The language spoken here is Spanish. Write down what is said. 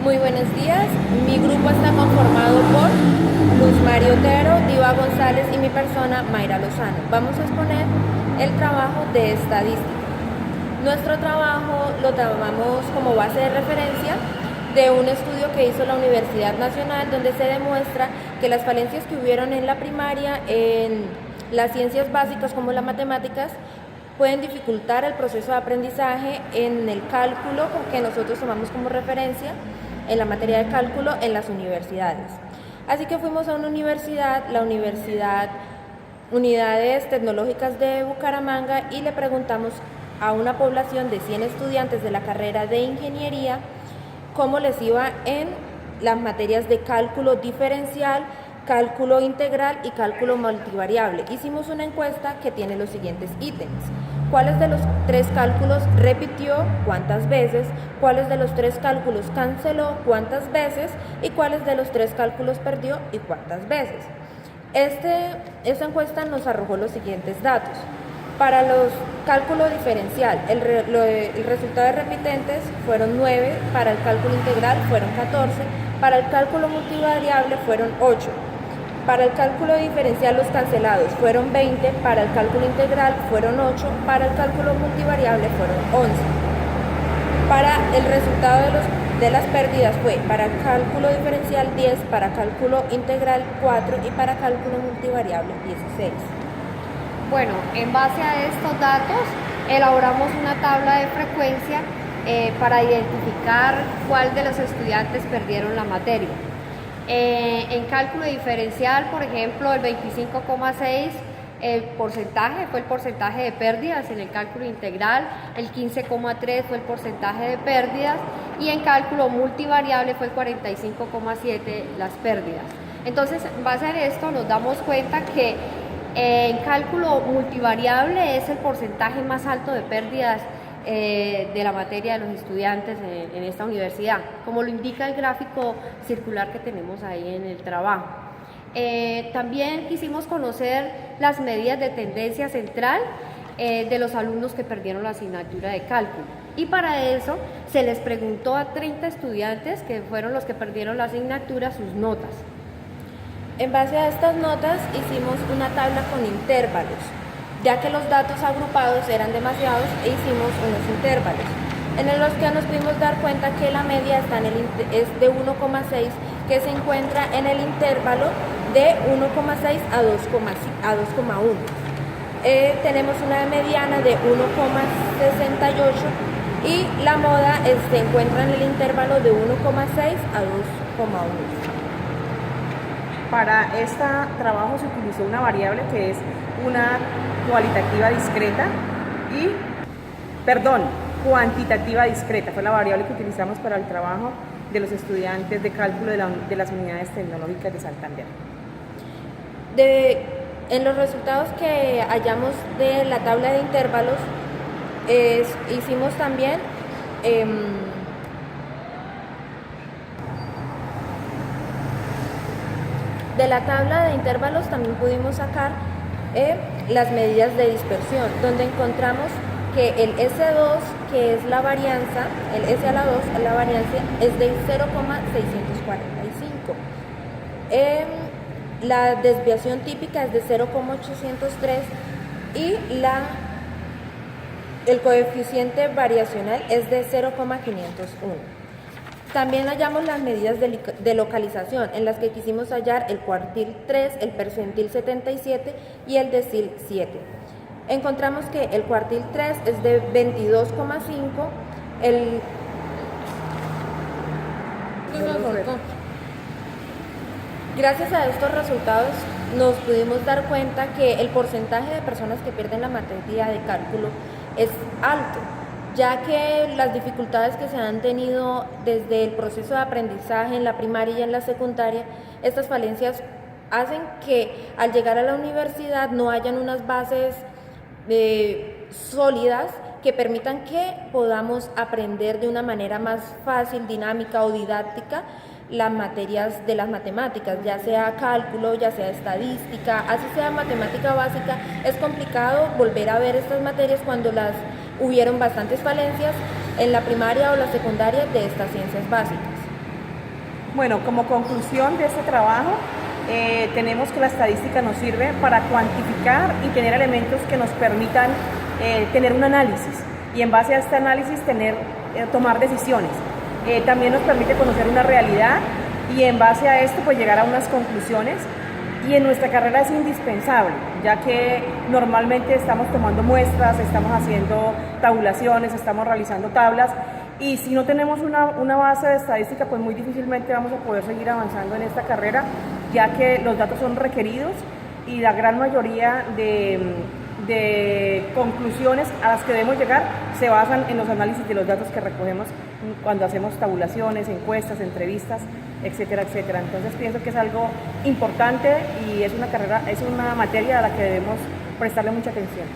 Muy buenos días, mi grupo está conformado por Luz Mario Otero, Diva González y mi persona Mayra Lozano. Vamos a exponer el trabajo de estadística. Nuestro trabajo lo tomamos como base de referencia de un estudio que hizo la Universidad Nacional, donde se demuestra que las falencias que hubieron en la primaria, en las ciencias básicas como las matemáticas, pueden dificultar el proceso de aprendizaje en el cálculo que nosotros tomamos como referencia en la materia de cálculo en las universidades. Así que fuimos a una universidad, la Universidad Unidades Tecnológicas de Bucaramanga, y le preguntamos a una población de 100 estudiantes de la carrera de ingeniería cómo les iba en las materias de cálculo diferencial, cálculo integral y cálculo multivariable. Hicimos una encuesta que tiene los siguientes ítems: ¿cuáles de los 3 cálculos repitió, cuántas veces? ¿Cuáles de los 3 cálculos canceló, cuántas veces? ¿Y cuáles de los 3 cálculos perdió y cuántas veces? Esta encuesta nos arrojó los siguientes datos. Para los cálculo diferencial, el resultado de repitentes fueron 9, para el cálculo integral fueron 14, para el cálculo multivariable fueron 8. Para el cálculo diferencial los cancelados fueron 20, para el cálculo integral fueron 8, para el cálculo multivariable fueron 11. Para el resultado de las pérdidas fue para el cálculo diferencial 10, para cálculo integral 4 y para cálculo multivariable 16. Bueno, en base a estos datos elaboramos una tabla de frecuencia para identificar cuál de los estudiantes perdieron la materia. En cálculo diferencial, por ejemplo, el 25,6 fue el porcentaje de pérdidas. En el cálculo integral, el 15,3 fue el porcentaje de pérdidas, y en cálculo multivariable fue el 45,7 las pérdidas. Entonces, en base a esto nos damos cuenta que en cálculo multivariable es el porcentaje más alto de pérdidas de la materia de los estudiantes en esta universidad, como lo indica el gráfico circular que tenemos ahí en el trabajo. También quisimos conocer las medidas de tendencia central de los alumnos que perdieron la asignatura de cálculo, y para eso se les preguntó a 30 estudiantes, que fueron los que perdieron la asignatura, sus notas. En base a estas notas hicimos una tabla con intervalos, ya que los datos agrupados eran demasiados, e hicimos unos intervalos en los que nos pudimos dar cuenta que la media es de 1,6, que se encuentra en el intervalo de 1,6 a 2,1. Tenemos una mediana de 1,68 y la moda se encuentra en el intervalo de 1,6 a 2,1. Para este trabajo se utilizó una variable que es una cuantitativa discreta. Fue la variable que utilizamos para el trabajo de los estudiantes de cálculo de las unidades tecnológicas de Santander. En los resultados que hallamos de la tabla de intervalos, hicimos también de la tabla de intervalos también pudimos sacar las medidas de dispersión, donde encontramos que el S2, que es la varianza, el S a la 2, la varianza es de 0,645. La desviación típica es de 0,803 y el coeficiente variacional es de 0,501. También hallamos las medidas de localización, en las que quisimos hallar el cuartil 3, el percentil 77 y el decil 7. Encontramos que el cuartil 3 es de 22,5, Gracias a estos resultados nos pudimos dar cuenta que el porcentaje de personas que pierden la materia de cálculo es alto, ya que las dificultades que se han tenido desde el proceso de aprendizaje en la primaria y en la secundaria, estas falencias hacen que al llegar a la universidad no hayan unas bases sólidas que permitan que podamos aprender de una manera más fácil, dinámica o didáctica las materias de las matemáticas, ya sea cálculo, ya sea estadística, así sea matemática básica. Es complicado volver a ver estas materias cuando hubieron bastantes falencias en la primaria o la secundaria de estas ciencias básicas. Bueno, como conclusión de este trabajo, tenemos que la estadística nos sirve para cuantificar y tener elementos que nos permitan tener un análisis y en base a este análisis tomar decisiones. También nos permite conocer una realidad y en base a esto pues llegar a unas conclusiones, y en nuestra carrera es indispensable, ya que normalmente estamos tomando muestras, estamos haciendo tabulaciones, estamos realizando tablas, y si no tenemos una base de estadística pues muy difícilmente vamos a poder seguir avanzando en esta carrera, ya que los datos son requeridos y la gran mayoría de conclusiones a las que debemos llegar se basan en los análisis de los datos que recogemos cuando hacemos tabulaciones, encuestas, entrevistas, etcétera, etcétera. Entonces pienso que es algo importante y es una materia a la que debemos prestarle mucha atención.